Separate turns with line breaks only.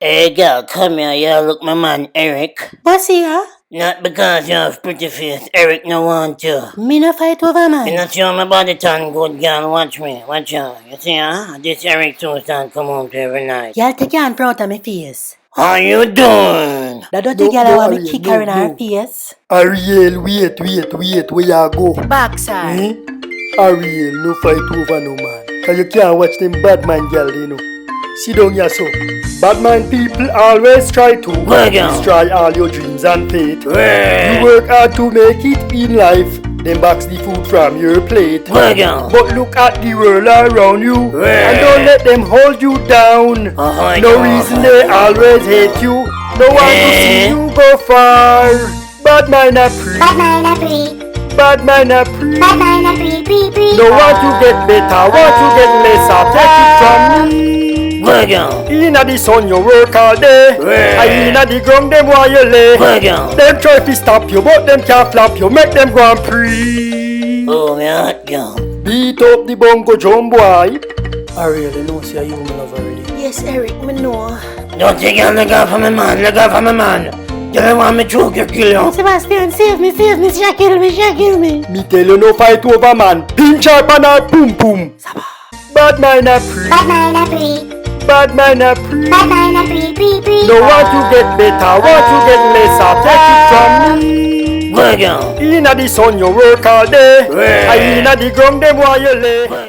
Hey girl, come here, you look my man Eric.
What's here?
Not because you have pretty face, Eric no want you.
Me no fight over man.
You not show my body tan good girl, watch me, watch out. You see this Eric Susan come out every night.
Y'all take your hand from out of my face.
How you doing?
That dirty girl I want me kick her in her face.
Ariel, wait, where you go?
Boxer.
Ariel, no fight over no man. Cause you can't watch them bad man girl, you know. Sit down here, so. Bad mind people always try to destroy all your dreams and faith. You work hard to make it in life, then box the food from your plate. But look at the world around you, and don't let them hold you down. No reason they always hate you, no one to see you go far. Bad mind a pree.
Bad mind a pree.
Bad mind a pree.
Bad mind a pree, pree, pree.
No want to get better, want to get lesser. Take it from me. Inna the sun you work all day, and inna the ground them while you lay. Them try to stop you, but them can't flap you. Make them go and pray.
Oh, me hot girl.
Beat up the bongo drum boy. Ariel, you know say you me love already.
Yes, Eric, me know.
Don't take your leg off of my man, leg off of my man. You don't want me to choke you, kill you.
Sebastian, save me, she kill me.
Me tell you no fight over man. Pinch her and her boom boom. Bad mind a pree.
Bad mind a pree.
Bad mind a pree.
Bad mind a pree, pree, pree.
No want to get better, want to get lesser. Take it from me. Inna the sun you work all day, and inna the ground them while you lay.